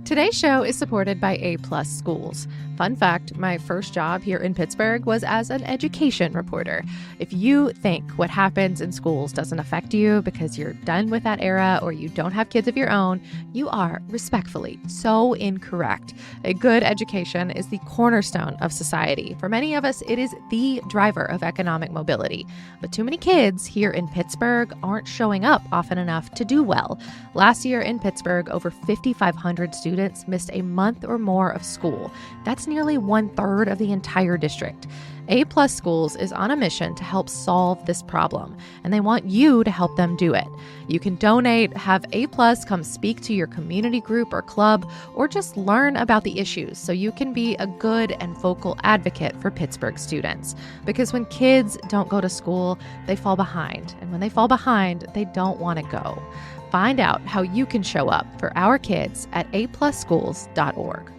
Today's show is supported by A-Plus Schools. Fun fact, my first job here in Pittsburgh was as an education reporter. If you think what happens in schools doesn't affect you because you're done with that era or you don't have kids of your own, you are respectfully so incorrect. A good education is the cornerstone of society. For many of us, it is the driver of economic mobility. But too many kids here in Pittsburgh aren't showing up often enough to do well. Last year in Pittsburgh, over 5,500 students missed a month or more of school. That's nearly 1/3 of the entire district. A-Plus Schools is on a mission to help solve this problem, and they want you to help them do it. You can donate, have A-Plus come speak to your community group or club, or just learn about the issues so you can be a good and vocal advocate for Pittsburgh students. Because when kids don't go to school, they fall behind. And when they fall behind, they don't want to go. Find out how you can show up for our kids at aplusschools.org.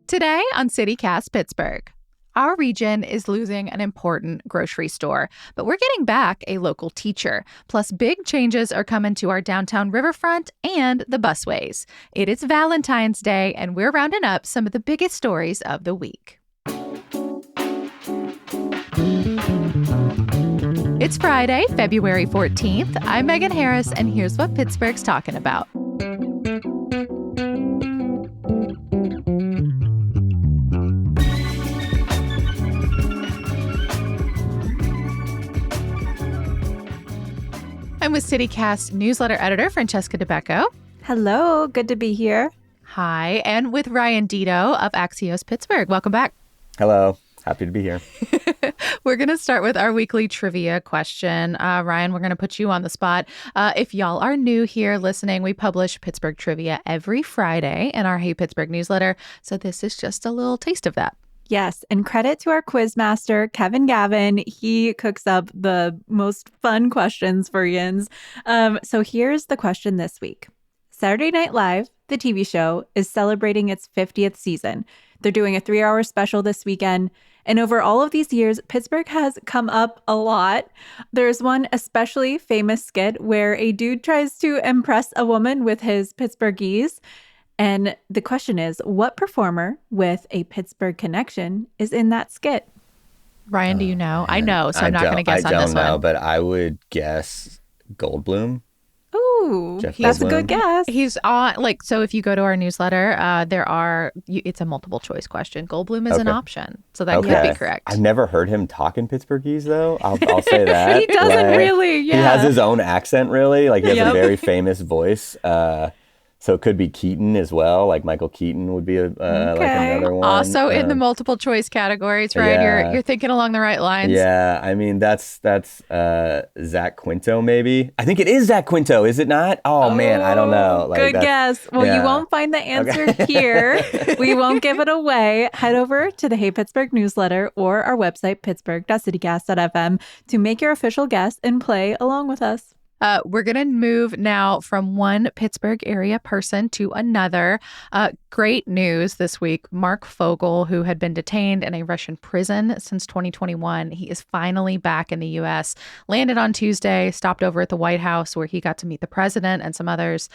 Today on CityCast Pittsburgh, our region is losing an important grocery store, but we're getting back a local teacher. Plus, big changes are coming to our downtown riverfront and the busways. It is Valentine's Day, and we're rounding up some of the biggest stories of the week. It's Friday, February 14th. I'm Megan Harris, and here's what Pittsburgh's talking about. I'm with CityCast newsletter editor Francesca DeBecco. Hello, good to be here. Hi, and with Ryan Dito of Axios Pittsburgh. Welcome back. Hello, happy to be here. We're going to start with our weekly trivia question. Ryan, we're going to put you on the spot. If y'all are new here listening, we publish Pittsburgh trivia every Friday in our Hey Pittsburgh newsletter. So this is just a little taste of that. Yes, and credit to our quiz master, Kevin Gavin. He cooks up the most fun questions for yins. So here's the question this week. Saturday Night Live, the TV show, is celebrating its 50th season. They're doing a 3-hour special this weekend. And over all of these years, Pittsburgh has come up a lot. There's one especially famous skit where a dude tries to impress a woman with his Pittsburghese. And the question is, what performer with a Pittsburgh connection is in that skit? Ryan, do you know? I know, so I'm not going to guess on this one. I don't know, but I would guess Goldblum. Ooh, that's a good guess. He's on, so if you go to our newsletter, it's a multiple choice question. Goldblum is an option, so that could be correct. I've never heard him talk in Pittsburghese, though. I'll say that. He doesn't really, yeah. He has his own accent, really. He has a very famous voice. So it could be Keaton as well. Michael Keaton would be another one. Also in the multiple choice categories, right? Yeah. You're thinking along the right lines. Yeah, I mean that's Zach Quinto maybe. I think it is Zach Quinto, is it not? Oh man, I don't know. Good guess. Well, you won't find the answer here. We won't give it away. Head over to the Hey Pittsburgh newsletter or our website pittsburgh.citycast.fm to make your official guess and play along with us. We're going to move now from one Pittsburgh area person to another. Great news this week. Mark Fogel, who had been detained in a Russian prison since 2021, he is finally back in the U.S. Landed on Tuesday, stopped over at the White House where he got to meet the president and some others.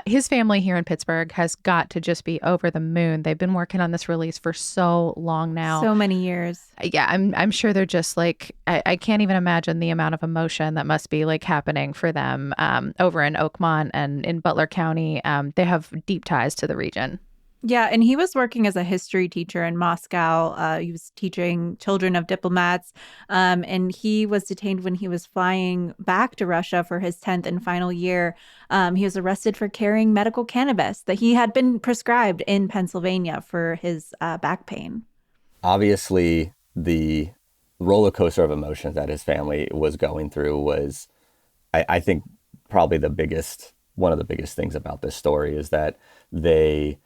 His family here in Pittsburgh has got to just be over the moon. They've been working on this release for so long now. So many years. Yeah, I'm sure they're just I can't even imagine the amount of emotion that must be happening for them over in Oakmont and in Butler County. They have deep ties to the region. Yeah, and he was working as a history teacher in Moscow. He was teaching children of diplomats, and he was detained when he was flying back to Russia for his 10th and final year. He was arrested for carrying medical cannabis that he had been prescribed in Pennsylvania for his back pain. Obviously, the roller coaster of emotions that his family was going through was, I think, probably one of the biggest things about this story is that they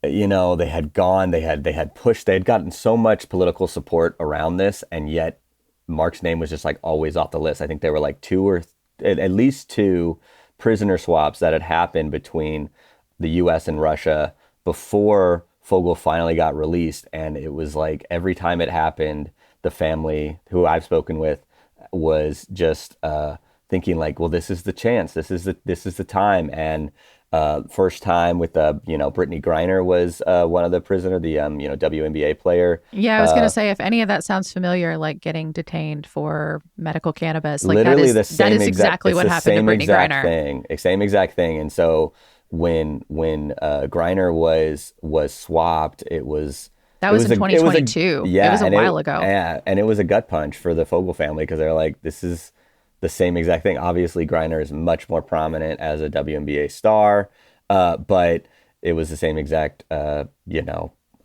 had pushed, they had gotten so much political support around this, and yet Mark's name was just always off the list. I think there were at least 2 prisoner swaps that had happened between the U.S. and Russia before Fogel finally got released. And it was every time it happened, the family who I've spoken with was just thinking like, well, this is the chance, this is the time. And first time with Brittany Griner was one of the prisoner, the WNBA player. Yeah, I was going to say, if any of that sounds familiar, like getting detained for medical cannabis, like Literally that is exactly what happened to Brittany Griner. Same exact thing. And so when Griner was swapped, that was in 2022. It was a while ago. Yeah, and it was a gut punch for the Fogel family because they're like, this is the same exact thing. Obviously, Griner is much more prominent as a WNBA star, but it was the same exact,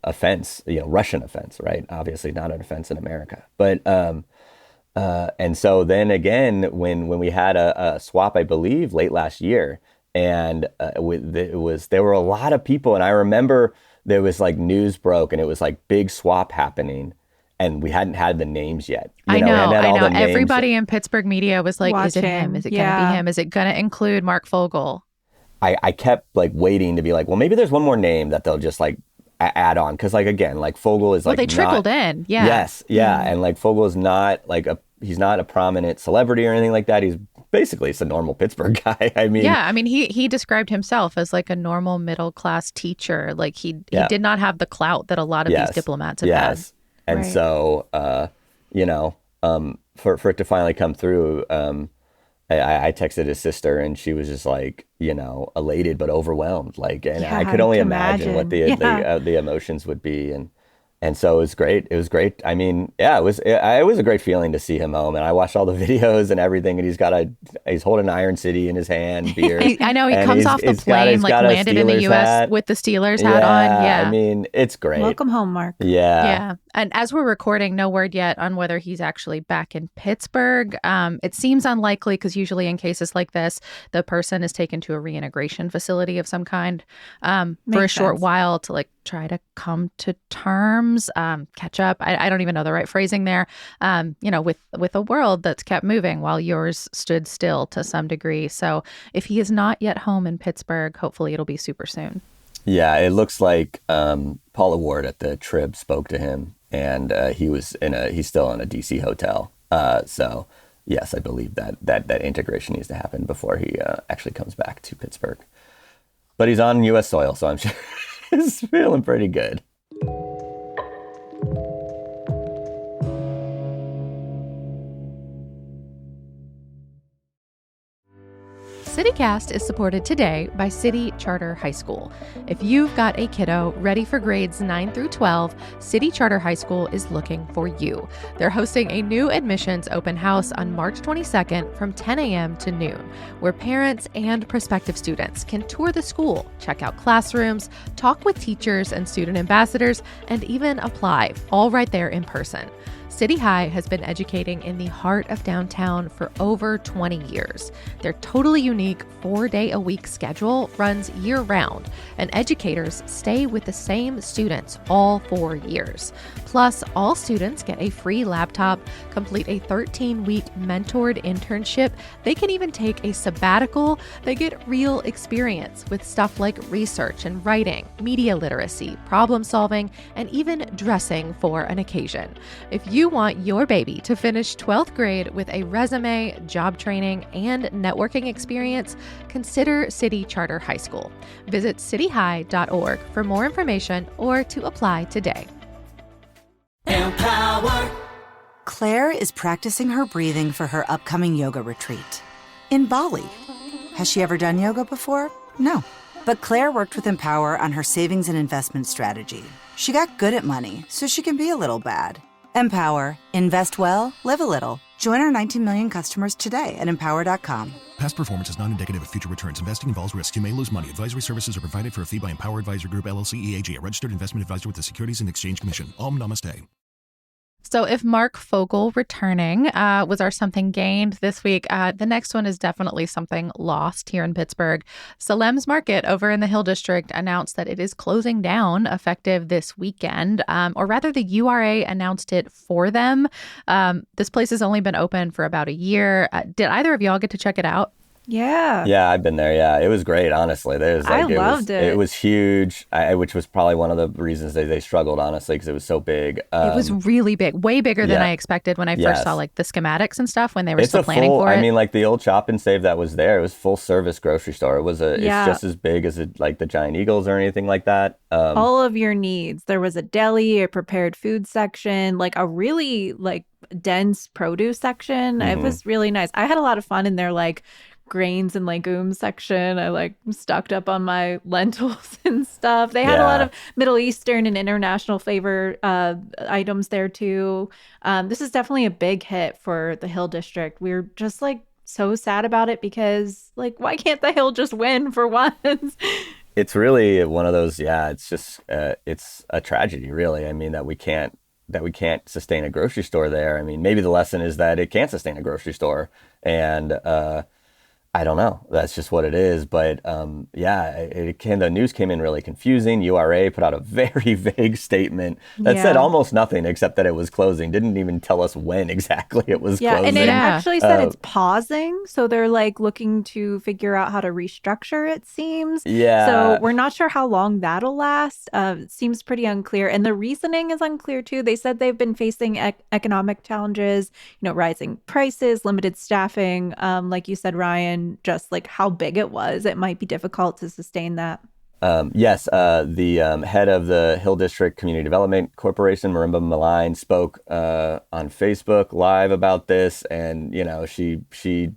offense, Russian offense, right? Obviously, not an offense in America. But and so then again, when we had a swap, I believe late last year, and there were a lot of people, and I remember there was like news broke, and it was like big swap happening. And we hadn't had the names yet. I know. Everybody in Pittsburgh media was like, is it him? Is it going to be him? Is it going to include Mark Fogel? I kept like waiting to be like, well, maybe there's one more name that they'll just like add on. Because like, again, like Fogel is like, they trickled in. Yeah. Yes. Yeah. And like Fogel is not like he's not a prominent celebrity or anything like that. He's basically it's a normal Pittsburgh guy. He described himself as like a normal middle class teacher. Like he did not have the clout that a lot of these diplomats have had. And so, for it to finally come through, I texted his sister, and she was just like, elated but overwhelmed. Like, and I could only imagine what the emotions would be. And so it was great. It was great. I mean, yeah, it was a great feeling to see him home. And I watched all the videos and everything. And he's holding Iron City in his hand, beer. I know he comes off the plane, landed in the U.S. with the Steelers hat on. Yeah, I mean, it's great. Welcome home, Mark. Yeah. And as we're recording, no word yet on whether he's actually back in Pittsburgh. It seems unlikely because usually in cases like this, the person is taken to a reintegration facility of some kind for a short while to like try to come to terms, catch up. I don't even know the right phrasing there. With a world that's kept moving while yours stood still to some degree. So if he is not yet home in Pittsburgh, hopefully it'll be super soon. Yeah, it looks like Paula Ward at the Trib spoke to him, and he's still in a DC hotel. So yes, I believe that integration needs to happen before he actually comes back to Pittsburgh. But he's on U.S. soil, so I'm sure he's feeling pretty good. CityCast is supported today by City Charter High School. If you've got a kiddo ready for grades 9 through 12, City Charter High School is looking for you. They're hosting a new admissions open house on March 22nd from 10 a.m. to noon, where parents and prospective students can tour the school, check out classrooms, talk with teachers and student ambassadors, and even apply, all right there in person. City High has been educating in the heart of downtown for over 20 years. Their totally unique 4-day-a-week schedule runs year-round, and educators stay with the same students all 4 years. Plus, all students get a free laptop, complete a 13-week mentored internship. They can even take a sabbatical. They get real experience with stuff like research and writing, media literacy, problem solving, and even dressing for an occasion. If you want your baby to finish 12th grade with a resume, job training, and networking experience, consider City Charter High School. Visit cityhigh.org for more information or to apply today. Empower. Claire is practicing her breathing for her upcoming yoga retreat in Bali. Has she ever done yoga before? No. But Claire worked with Empower on her savings and investment strategy. She got good at money, so she can be a little bad. Empower. Invest well, live a little. Join our 19 million customers today at empower.com. Past performance is not indicative of future returns. Investing involves risk. You may lose money. Advisory services are provided for a fee by Empower Advisor Group, LLC, EAG, a registered investment advisor with the Securities and Exchange Commission. Om Namaste. So if Mark Fogel returning was our something gained this week, the next one is definitely something lost here in Pittsburgh. Salem's Market over in the Hill District announced that it is closing down effective this weekend, or rather the URA announced it for them. This place has only been open for about a year. Did either of y'all get to check it out? Yeah. Yeah, I've been there. Yeah, it was great. Honestly, there's I like loved it it. was huge, which was probably one of the reasons they struggled, honestly, because it was so big. It was really big, way bigger than Yeah, I expected when I first saw yes, like the schematics and stuff when they were it's still a planning full. for I it. mean, like the old Chop and Save that was there. It was full service grocery store. It's Yeah. just as big as like the Giant Eagles or anything like that. All of your needs. There was a deli, a prepared food section, like a really like dense produce section. It Mhm. was really nice. I had a lot of fun in their like grains and legumes section. I like stocked up on my lentils and stuff. They had a lot Yeah. of Middle Eastern and international flavor items there too. This is definitely a big hit for the Hill District. We're just like so sad about it because like why can't the Hill just win for once? It's really one of those. Yeah, it's just it's a tragedy, really. I mean that we can't sustain a grocery store there. I mean, maybe the lesson is that it can't sustain a grocery store, and I don't know. That's just what it is. But yeah, the news came in really confusing. URA put out a very vague statement that said Yeah. almost nothing except that it was closing. Didn't even tell us when exactly it was Yeah, and it closing. Yeah. actually said it's pausing, so they're like looking to figure out how to restructure, it seems. So Yeah. we're not sure how long that'll last. It seems pretty unclear, and the reasoning is unclear too. They said they've been facing economic challenges, rising prices, limited staffing. Like you said, Ryan, just like how big it was, it might be difficult to sustain that. Yes, the head of the Hill District Community Development Corporation, Marimba Malign, spoke on Facebook Live about this, and she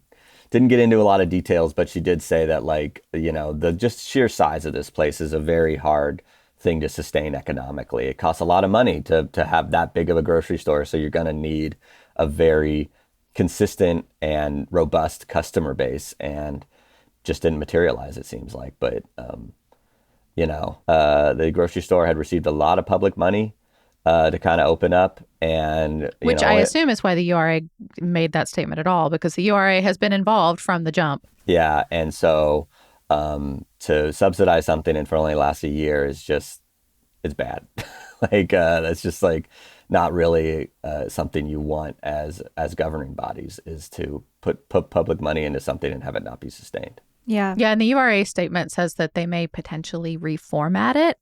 didn't get into a lot of details, but she did say that the just sheer size of this place is a very hard thing to sustain economically. It costs a lot of money to have that big of a grocery store, so you're going to need a very consistent and robust customer base, and just didn't materialize, it seems like. But the grocery store had received a lot of public money to kind of open up, and Which I assume is why the URA made that statement at all, because the URA has been involved from the jump. yeah, and so to subsidize something and for only last a year is just it's bad. That's just like not really something you want as governing bodies, is to put public money into something and have it not be sustained. Yeah. Yeah, and the URA statement says that they may potentially reformat it.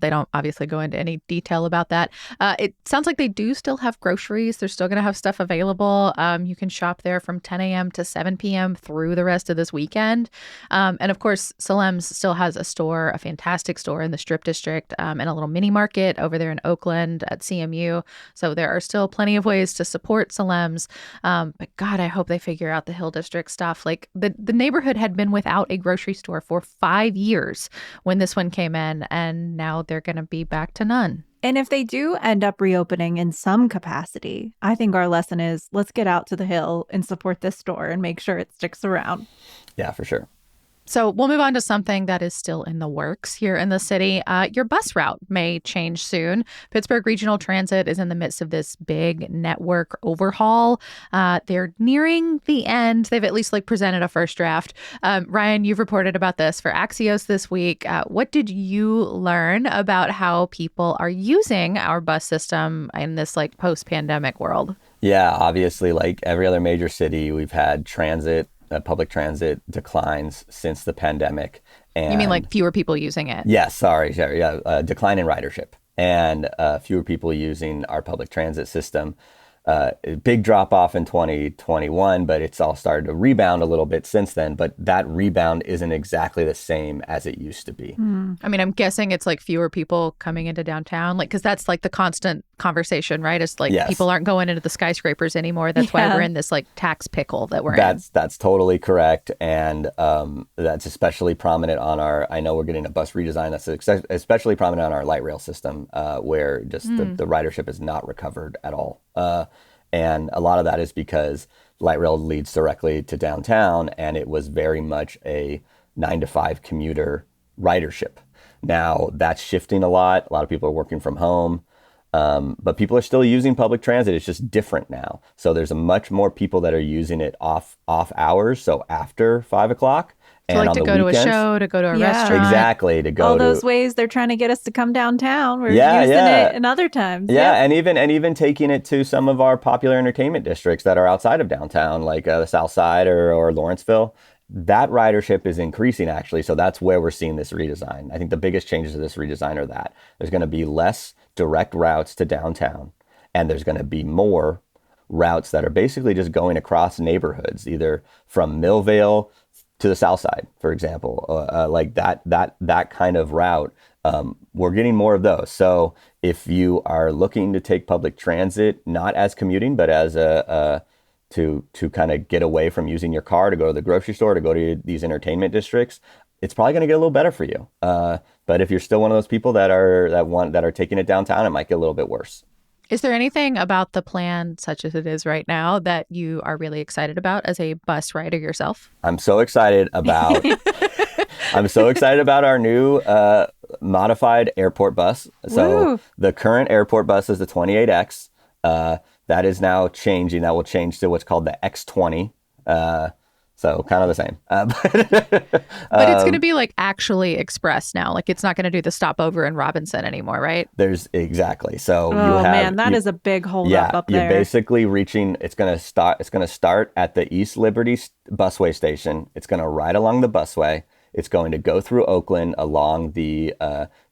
They don't obviously go into any detail about that. It sounds like they do still have groceries. They're still going to have stuff available. You can shop there from 10 a.m. to 7 p.m. through the rest of this weekend. And of course, Salem's still has a store, a fantastic store in the Strip District, and a little mini market over there in Oakland at CMU. So there are still plenty of ways to support Salem's. But God, I hope they figure out the Hill District stuff. Like the neighborhood had been without a grocery store for 5 years when this one came in, and now they're going to be back to none. And if they do end up reopening in some capacity, I think our lesson is let's get out to the Hill and support this store and make sure it sticks around. Yeah, for sure. So we'll move on to something that is still in the works here in the city. Your bus route may change soon. Pittsburgh Regional Transit is in the midst of this big network overhaul. They're nearing the end. They've at least presented a first draft. Ryan, you've reported about this for Axios this week. What did you learn about how people are using our bus system in this post-pandemic world? Yeah, obviously, like every other major city, we've had public transit declines since the pandemic. And You mean fewer people using it? yes, sorry, yeah, decline in ridership and fewer people using our public transit system. Big drop off in 2021, but it's all started to rebound a little bit since then. But that rebound isn't exactly the same as it used to be. I mean, I'm guessing it's fewer people coming into downtown, because that's the constant conversation, right? It's Yes. people aren't going into the skyscrapers anymore. That's why we're in this tax pickle that we're in. That's totally correct, and that's especially prominent on our. I know we're getting a bus redesign. That's especially prominent on our light rail system, where just the ridership is not recovered at all. And a lot of that is because light rail leads directly to downtown, and it was very much a 9 to 5 commuter ridership. Now that's shifting a lot. A lot of people are working from home, but people are still using public transit. It's just different now. So there's a much more people that are using it off hours, so after 5 o'clock. So And on to the go weekends, to a show, to go to a Yeah. restaurant. exactly, to go All to those ways they're trying to get us to come downtown. We're Yeah, using yeah. it in other times. Yeah, Yep. and even taking it to some of our popular entertainment districts that are outside of downtown, like the South Side or Lawrenceville. that ridership is increasing actually. So that's where we're seeing this redesign. I think the biggest changes to this redesign are that there's going to be less direct routes to downtown, and there's going to be more routes that are basically just going across neighborhoods, either from Millvale to the south side, for example, like that kind of route. We're getting more of those. So if you are looking to take public transit, not as commuting, but as to kind of get away from using your car to go to the grocery store, to go to these entertainment districts, it's probably going to get a little better for you. But if you're still one of those people that are taking it downtown, it might get a little bit worse. Is there anything about the plan, such as it is right now, that you are really excited about as a bus rider yourself? I'm so excited about our new modified airport bus. So Woo. the current airport bus is the 28X. That is now changing. That will change to what's called the X20. So kind of the same. But it's going to be like actually express now. Like it's not going to do the stopover in Robinson anymore, right? There's exactly. So that is a big holdup up there. You're basically reaching. It's going to start at the East Liberty busway station. It's going to ride along the busway. It's going to go through Oakland along the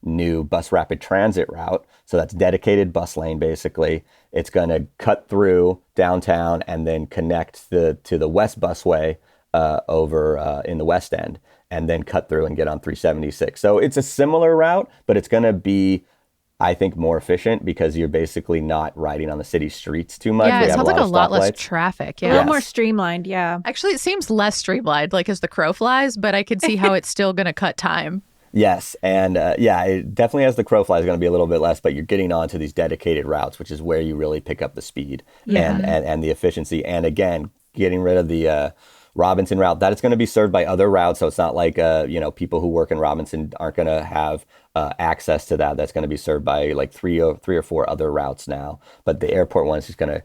new bus rapid transit route. So that's dedicated bus lane, basically. It's going to cut through downtown and then connect to the West Busway over in the West End, and then cut through and get on 376. So it's a similar route, but it's going to be, I think, more efficient because you're basically not riding on the city streets too much. Yeah, it sounds like a lot less traffic. Yeah. A little more streamlined, yeah. Actually, it seems less streamlined, like as the crow flies, but I can see how it's still going to cut time. Yes, and it definitely as the crow flies is going to be a little bit less, but you're getting onto these dedicated routes, which is where you really pick up the speed and the efficiency. And again, getting rid of the Robinson route, that is going to be served by other routes. So it's not like, people who work in Robinson aren't going to have access to that. That's going to be served by like three or four other routes now. But the airport one is just going to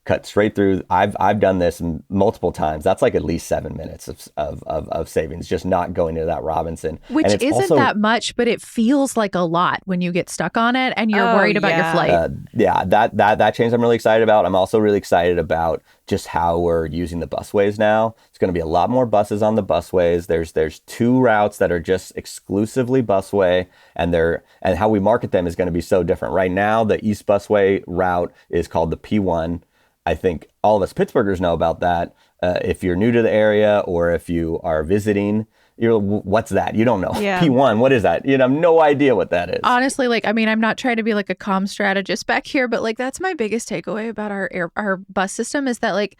cut straight through. I've done this multiple times. That's like at least 7 minutes of savings, just not going to that Robinson. Which isn't also that much, but it feels like a lot when you get stuck on it and you're worried about your flight. That change I'm really excited about. I'm also really excited about just how we're using the busways now. It's going to be a lot more buses on the busways. There's 2 routes that are just exclusively busway, and how we market them is going to be so different. Right now, the East Busway route is called the P1. I think all of us Pittsburghers know about that. If you're new to the area or if you are visiting, what's that? You don't know. Yeah. P1, what is that? You have no idea what that is. Honestly, I'm not trying to be like a comm strategist back here, but that's my biggest takeaway about our bus system is that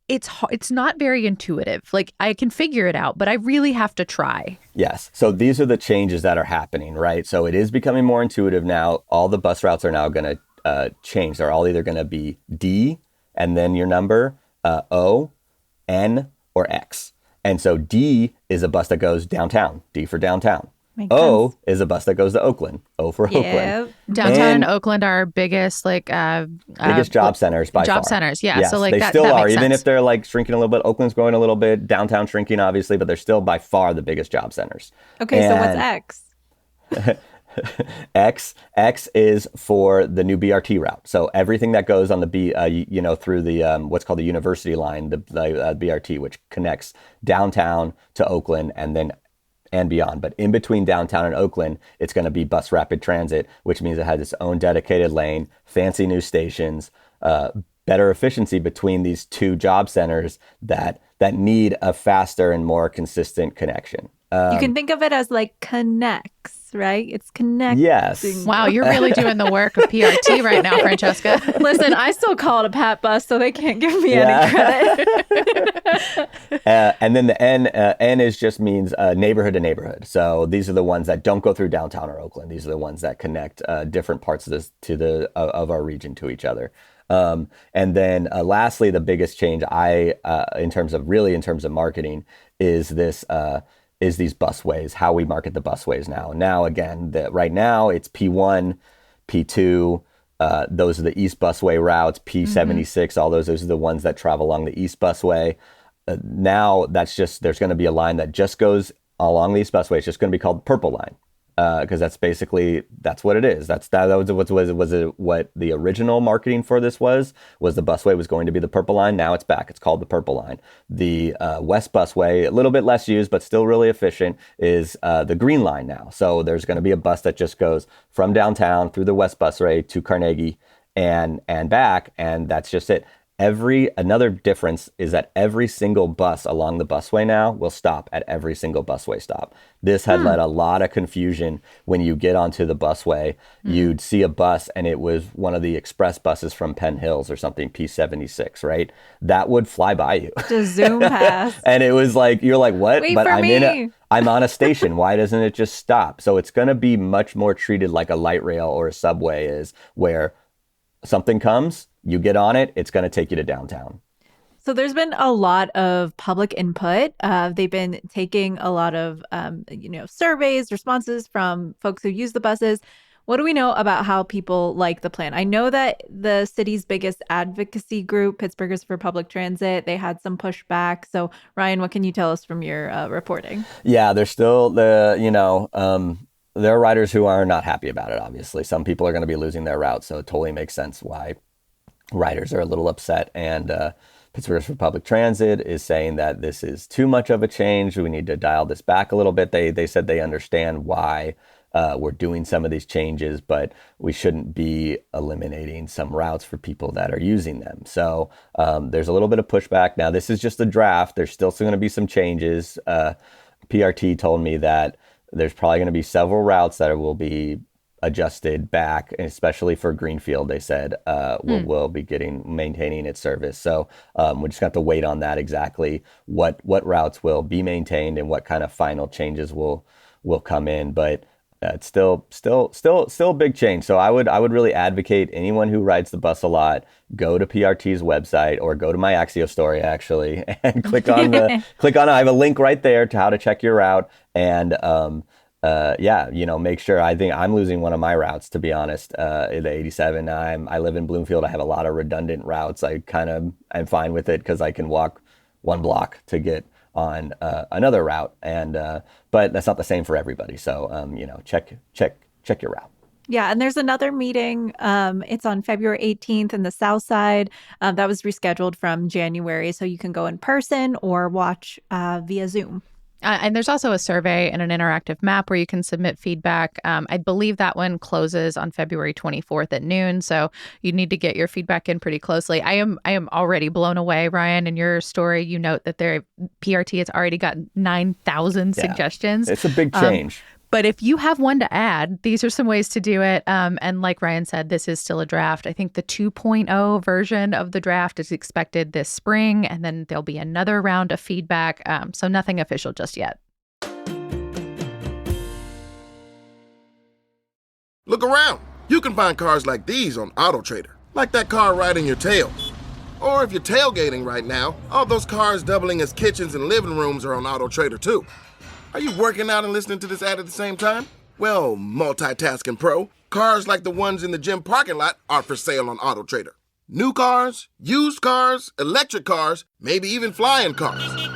it's not very intuitive. I can figure it out, but I really have to try. Yes. So these are the changes that are happening, right? So it is becoming more intuitive now. All the bus routes are now going to change. They're all either going to be D and then your number, O, N, or X. And so D is a bus that goes downtown, D for downtown. Makes O sense. is a bus that goes to Oakland, O for Oakland. Downtown and Oakland are our biggest biggest job centers by far. Job centers, yeah. Yes, So they that still that are, makes even sense. if they're shrinking a little bit. Oakland's growing a little bit, downtown shrinking obviously, but they're still by far the biggest job centers. Okay, so what's X? X is for the new BRT route. So everything that goes on the through the what's called the University line, the BRT, which connects downtown to Oakland and beyond. But in between downtown and Oakland, it's going to be bus rapid transit, which means it has its own dedicated lane, fancy new stations, better efficiency between these 2 job centers that need a faster and more consistent connection. You can think of it as connects, right? It's connecting. Yes. Wow, you're really doing the work of PRT right now, Francesca. Listen, I still call it a Pat bus, so they can't give me any credit. And then the N just means neighborhood to neighborhood. So these are the ones that don't go through downtown or Oakland. These are the ones that connect different parts of this of our region to each other. And then lastly, the biggest change in terms of marketing is these busways, how we market the busways now. Now, again, right now it's P1, P2, those are the East Busway routes, P76, all those are the ones that travel along the East Busway. Now there's going to be a line that just goes along the East Busway. It's just going to be called the Purple Line. because that's what it is. That was what the original marketing for this was the busway was going to be the Purple Line. Now it's back. It's called the Purple Line. The West Busway, a little bit less used, but still really efficient, is the Green Line now. So there's going to be a bus that just goes from downtown through the West Busway to Carnegie and back, and that's just it. Another difference is that every single bus along the busway now will stop at every single busway stop. This had led a lot of confusion. When you get onto the busway, you'd see a bus and it was one of the express buses from Penn Hills or something, P76, right? That would fly by you. Just zoom past. And it was like, you're like, what? Wait but for I'm on a station. Why doesn't it just stop? So it's going to be much more treated like a light rail or a subway is, where something comes, you get on it, it's going to take you to downtown. So there's been a lot of public input. They've been taking a lot of, surveys, responses from folks who use the buses. What do we know about how people like the plan? I know that the city's biggest advocacy group, Pittsburghers for Public Transit, they had some pushback. So Ryan, what can you tell us from your reporting? Yeah, there's still there are riders who are not happy about it, obviously. Some people are going to be losing their routes, so it totally makes sense why riders are a little upset. And Pittsburghers for Public Transit is saying that this is too much of a change. We need to dial this back a little bit. They said they understand why we're doing some of these changes, but we shouldn't be eliminating some routes for people that are using them. So there's a little bit of pushback. Now, this is just a draft. There's still going to be some changes. PRT told me that there's probably going to be several routes that will be adjusted back, especially for Greenfield. They said we'll be maintaining its service. So we just got to wait on that exactly what routes will be maintained and what kind of final changes will come in. But it's still a big change. So I would really advocate anyone who rides the bus a lot, go to PRT's website or go to my Axio story actually and click on I have a link right there to how to check your route and make sure. I think I'm losing one of my routes, to be honest. The 87. I live in Bloomfield. I have a lot of redundant routes. I'm fine with it because I can walk one block to get on another route, and but that's not the same for everybody. So check your route. Yeah, and there's another meeting. It's on February 18th in the South Side. That was rescheduled from January, so you can go in person or watch via Zoom. And there's also a survey and an interactive map where you can submit feedback. I believe that one closes on February 24th at noon. So you need to get your feedback in pretty closely. I am already blown away, Ryan. In your story, you note that PRT has already got 9,000 suggestions. It's a big change. But if you have one to add, these are some ways to do it. And like Ryan said, this is still a draft. I think the 2.0 version of the draft is expected this spring, and then there'll be another round of feedback. So nothing official just yet. Look around. You can find cars like these on AutoTrader, like that car right in your tail. Or if you're tailgating right now, all those cars doubling as kitchens and living rooms are on AutoTrader too. Are you working out and listening to this ad at the same time? Well, multitasking pro, cars like the ones in the gym parking lot are for sale on AutoTrader. New cars, used cars, electric cars, maybe even flying cars.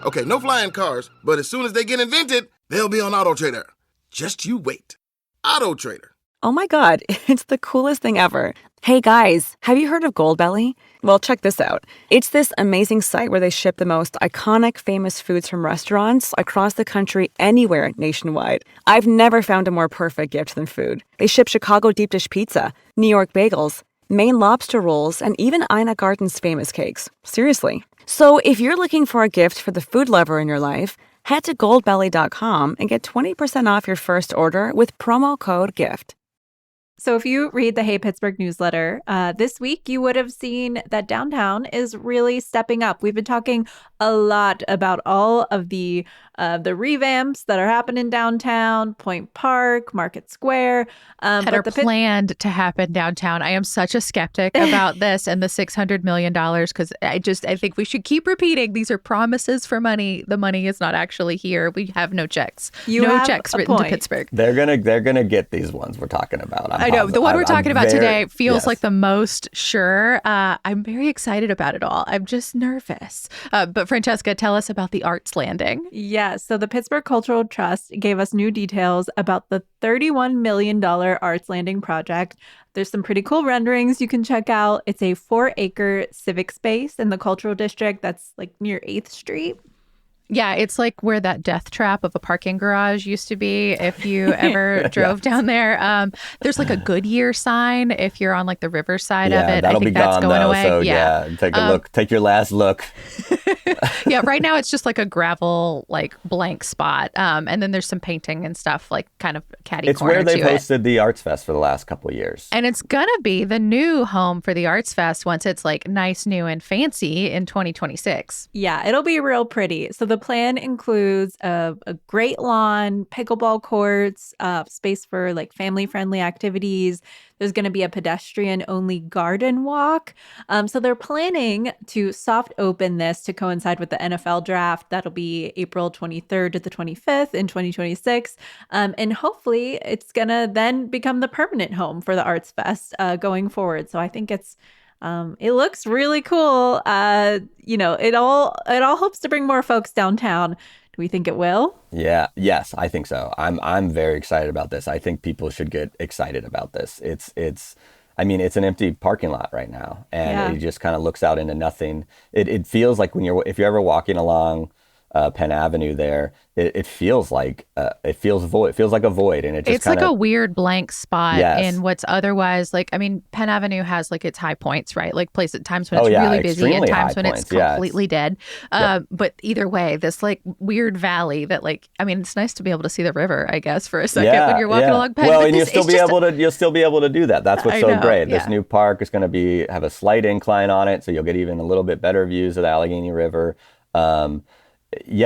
Okay, no flying cars, but as soon as they get invented, they'll be on AutoTrader. Just you wait. AutoTrader. Oh my God, it's the coolest thing ever. Hey guys, have you heard of Goldbelly? Well, check this out. It's this amazing site where they ship the most iconic, famous foods from restaurants across the country, anywhere nationwide. I've never found a more perfect gift than food. They ship Chicago deep dish pizza, New York bagels, Maine lobster rolls, and even Ina Garten's famous cakes. Seriously. So if you're looking for a gift for the food lover in your life, head to goldbelly.com and get 20% off your first order with promo code GIFT. So if you read the Hey Pittsburgh newsletter this week, you would have seen that downtown is really stepping up. We've been talking a lot about all of the revamps that are happening downtown, Point Park, Market Square. That are planned to happen downtown. I am such a skeptic about this and the $600 million because I think we should keep repeating these are promises for money. The money is not actually here. We have no checks. No checks written to Pittsburgh. They're gonna get these ones we're talking about. I know the one we're talking about today feels like the most sure. I'm very excited about it all. I'm just nervous. But Francesca, tell us about the Arts Landing. Yeah, so the Pittsburgh Cultural Trust gave us new details about the $31 million Arts Landing project. There's some pretty cool renderings you can check out. It's a 4-acre civic space in the Cultural District that's like near 8th Street. Yeah, it's like where that death trap of a parking garage used to be if you ever drove down there. There's like a Goodyear sign if you're on like the river side of it. That'll I think be that's gone going though. away. So take a look. Take your last look. Yeah, right now it's just like a gravel, like blank spot. And then there's some painting and stuff like kind of catty It's corner where they've to it. hosted the Arts Fest for the last couple of years. And it's going to be the new home for the Arts Fest once it's like nice, new, and fancy in 2026. Yeah, it'll be real pretty. So the plan includes a great lawn, pickleball courts, space for like family-friendly activities. There's going to be a pedestrian-only garden walk. So they're planning to soft open this to coincide with the NFL draft. That'll be April 23rd to the 25th in 2026. And hopefully it's going to then become the permanent home for the Arts Fest going forward. So I think it looks really cool. It all hopes to bring more folks downtown. Do we think it will? Yeah. Yes, I think so. I'm very excited about this. I think people should get excited about this. It's an empty parking lot right now, and it just kind of looks out into nothing. It feels like if you're ever walking along Penn Avenue there, it feels like it feels like a void, and it's like a weird blank spot in what's otherwise Penn Avenue has like its high points, right? Like times when it's really busy and times when it's completely dead. But either way, this like weird valley that it's nice to be able to see the river, I guess, for a second when you're walking along Penn. Well, and you'll still be able to do that. That's what's so great. This new park is going to have a slight incline on it, so you'll get even a little bit better views of the Allegheny River. We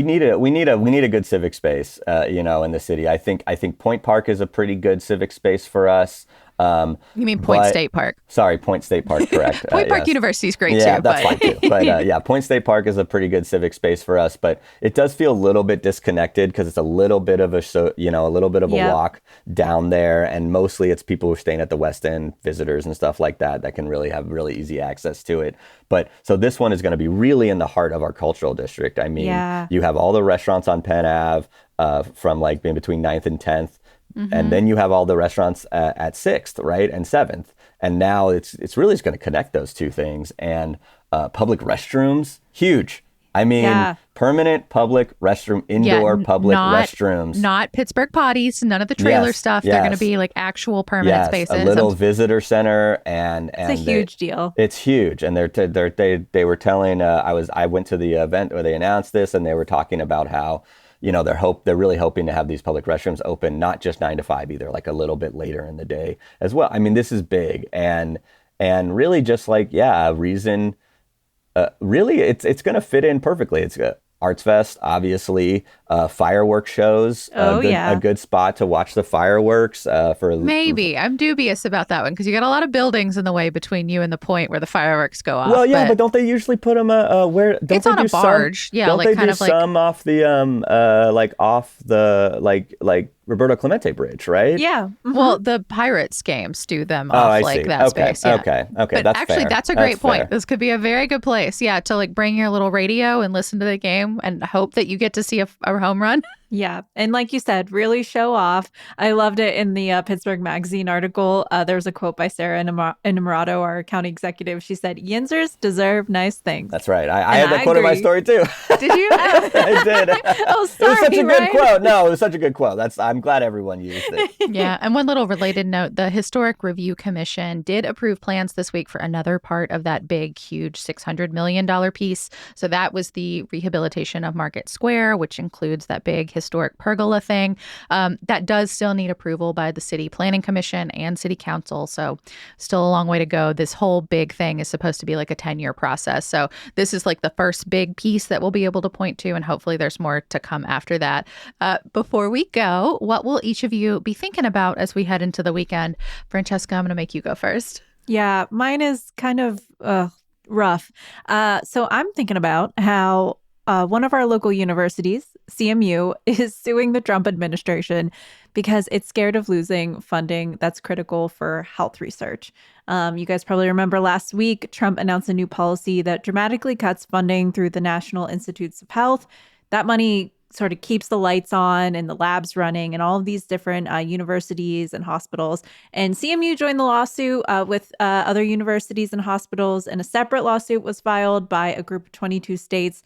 need a good civic space, in the city. I think Point Park is a pretty good civic space for us. You mean Point State Park? Sorry, Point State Park, correct. Point Park University is great too. Yeah, that's fine too. But Point State Park is a pretty good civic space for us. But it does feel a little bit disconnected because it's a little bit of a walk down there, and mostly it's people who are staying at the West End, visitors and stuff like that can really have really easy access to it. But so this one is going to be really in the heart of our cultural district. You have all the restaurants on Penn Ave from like in between 9th and 10th. Mm-hmm. And then you have all the restaurants at 6th, right, and 7th. And now it's really just going to connect those two things. And public restrooms, huge. Permanent public restroom, indoor public restrooms. Not Pittsburgh potties, none of the trailer stuff. They're going to be like actual permanent spaces. A little visitor center, and it's a huge deal. It's huge, and they were telling. I went to the event where they announced this, and they were talking about how they're really hoping to have these public restrooms open not just 9 to 5 either, like a little bit later in the day as well. This is big, and really just a reason. Really, it's going to fit in perfectly. It's Arts Fest, obviously, fireworks shows. A good spot to watch the fireworks. Maybe I'm dubious about that one because you got a lot of buildings in the way between you and the point where the fireworks go off. Well, but don't they usually put them where? Don't it's they on do a barge. Some, don't they do some off the off the Roberto Clemente Bridge, right? Yeah. Mm-hmm. Well, the Pirates games do them off that space. Yeah. Okay. But that's actually, fair. that's a great point. Fair. This could be a very good place, to bring your little radio and listen to the game and hope that you get to see a home run. Yeah. And like you said, really show off. I loved it in the Pittsburgh Magazine article. There was a quote by Sarah Innamorato, our county executive. She said, Yinzers deserve nice things. That's right. I had that quote in my story too. Did you? I did. Oh, sorry. It was such a good quote. No, it was such a good quote. I'm glad everyone used it. Yeah. And one little related note, the Historic Review Commission did approve plans this week for another part of that big, huge $600 million piece. So that was the rehabilitation of Market Square, which includes that big historic pergola thing. That does still need approval by the City Planning Commission and City Council. So still a long way to go. This whole big thing is supposed to be like a 10-year process. So this is like the first big piece that we'll be able to point to. And hopefully there's more to come after that. Before we go, what will each of you be thinking about as we head into the weekend? Francesca, I'm going to make you go first. Yeah, mine is kind of rough. So I'm thinking about how one of our local universities, CMU, is suing the Trump administration because it's scared of losing funding that's critical for health research. You guys probably remember last week, Trump announced a new policy that dramatically cuts funding through the National Institutes of Health. That money sort of keeps the lights on and the labs running and all of these different universities and hospitals. And CMU joined the lawsuit with other universities and hospitals, and a separate lawsuit was filed by a group of 22 states.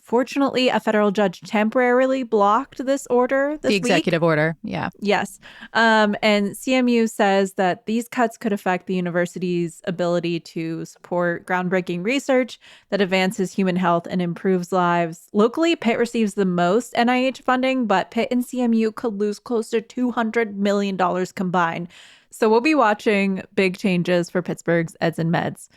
Fortunately, a federal judge temporarily blocked this order this The week. executive order. Yeah. Yes. And CMU says that these cuts could affect the university's ability to support groundbreaking research that advances human health and improves lives. Locally, Pitt receives the most NIH funding, but Pitt and CMU could lose close to $200 million combined. So we'll be watching big changes for Pittsburgh's eds and meds.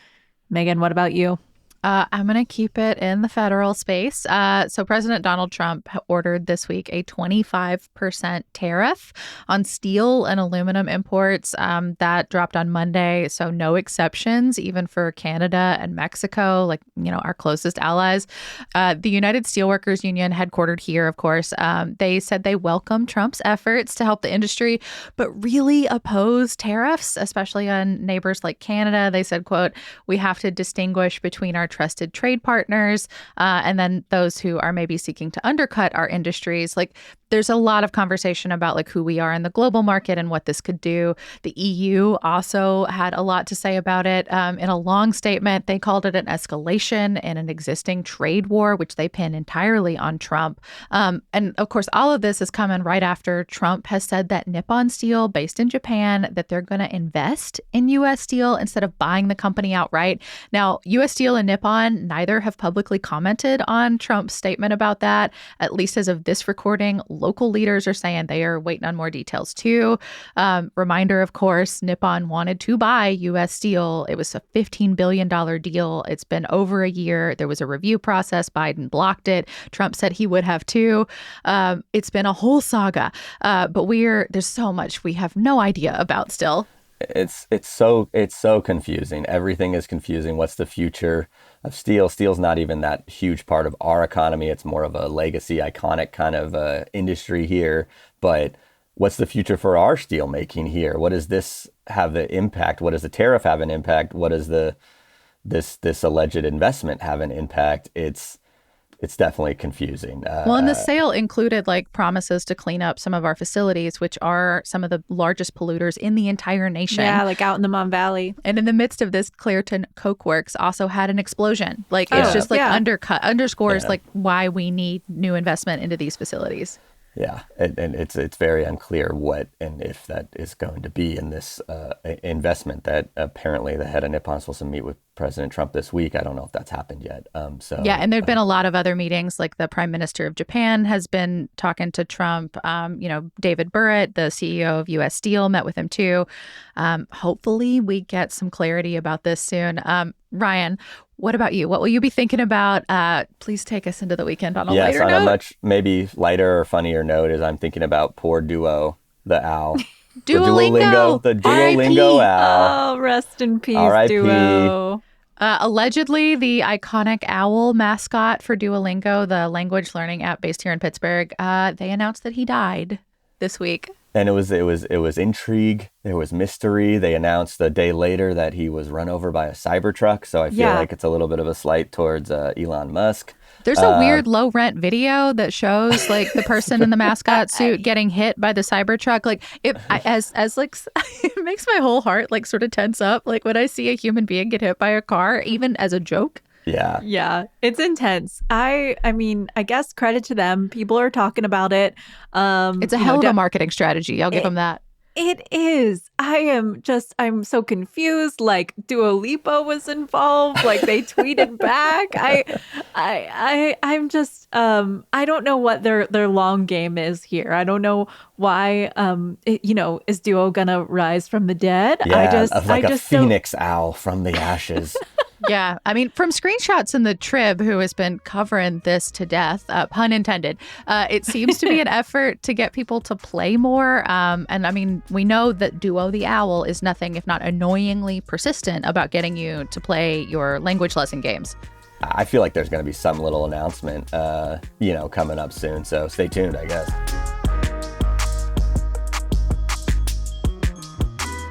Megan, what about you? I'm going to keep it in the federal space. So President Donald Trump ordered this week a 25% tariff on steel and aluminum imports. That dropped on Monday. So no exceptions, even for Canada and Mexico, like, our closest allies. The United Steelworkers Union, headquartered here, of course, they said they welcome Trump's efforts to help the industry, but really oppose tariffs, especially on neighbors like Canada. They said, quote, "We have to distinguish between our trusted trade partners and then those who are maybe seeking to undercut our industries." Like, there's a lot of conversation about like who we are in the global market and what this could do. The EU also had a lot to say about it. In a long statement, they called it an escalation in an existing trade war, which they pin entirely on Trump. And of course, all of this is coming right after Trump has said that Nippon Steel, based in Japan, that they're going to invest in U.S. Steel instead of buying the company outright. Now, U.S. Steel and Nippon neither have publicly commented on Trump's statement about that, at least as of this recording. Local leaders are saying they are waiting on more details too. Reminder, of course, Nippon wanted to buy U.S. Steel. It was a $15 billion deal. It's been over a year. There was a review process. Biden blocked it. Trump said he would have too. It's been a whole saga. But there's so much we have no idea about still. It's so confusing. Everything is confusing. What's the future of steel? Steel's not even that huge part of our economy. It's more of a legacy, iconic kind of industry here. But what's the future for our steel making here? What does this have the impact? What does the tariff have an impact? What does this alleged investment have an impact? It's definitely confusing. Well, and the sale included like promises to clean up some of our facilities, which are some of the largest polluters in the entire nation. Yeah, like out in the Mon Valley. And in the midst of this, Clairton Coke Works also had an explosion. Like it's just like underscores like why we need new investment into these facilities. Yeah, and it's very unclear what and if that is going to be in this investment that apparently the head of Nippon is supposed to meet with President Trump this week. I don't know if that's happened yet. Yeah, and there've been a lot of other meetings, like the Prime Minister of Japan has been talking to Trump. David Burritt, the CEO of U.S. Steel, met with him too. Hopefully we get some clarity about this soon. Ryan, what about you? What will you be thinking about? Please take us into the weekend on a lighter note. Yes, on a much maybe lighter or funnier note is I'm thinking about poor Duo, the owl. Duolingo. The Duolingo owl. Oh, rest in peace, R.I.P. Duo. Allegedly, the iconic owl mascot for Duolingo, the language learning app based here in Pittsburgh, they announced that he died this week. And it was intrigue. There was mystery. They announced a day later that he was run over by a Cybertruck. So I feel like it's a little bit of a slight towards Elon Musk. There's a weird low rent video that shows like the person in the mascot suit getting hit by the Cybertruck. Like it makes my whole heart like sort of tense up. Like when I see a human being get hit by a car, even as a joke. Yeah. Yeah, it's intense. I mean, I guess credit to them. People are talking about it. It's a hell of a marketing strategy. I'll give them that. It is. I'm so confused. Like Dua Lipa was involved. Like they tweeted back. I'm just, I don't know what their long game is here. I don't know why, is Duo gonna rise from the dead? Yeah, a phoenix owl from the ashes. Yeah. I mean, from screenshots in the Trib, who has been covering this to death, pun intended, it seems to be an effort to get people to play more. And I mean, we know that Duo the Owl is nothing if not annoyingly persistent about getting you to play your language lesson games. I feel like there's going to be some little announcement, coming up soon. So stay tuned, I guess.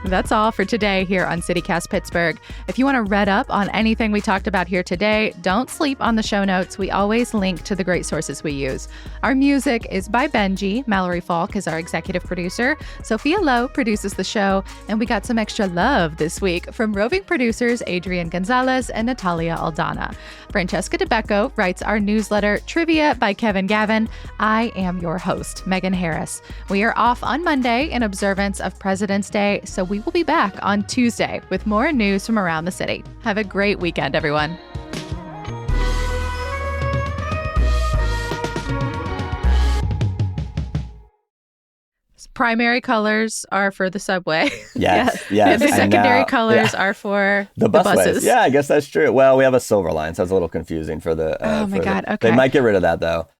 That's all for today here on CityCast Pittsburgh. If you want to read up on anything we talked about here today, don't sleep on the show notes. We always link to the great sources we use. Our music is by Benji. Mallory Falk is our executive producer. Sophia Lowe produces the show. And we got some extra love this week from roving producers Adrian Gonzalez and Natalia Aldana. Francesca DeBecco writes our newsletter, Trivia by Kevin Gavin. I am your host, Megan Harris. We are off on Monday in observance of President's Day, so we will be back on Tuesday with more news from around the city. Have a great weekend, everyone. Primary colors are for the subway. Yes. And the secondary colors are for the buses. Yeah, I guess that's true. Well, we have a silver line, so it's a little confusing for the. Oh my God. Okay. They might get rid of that though.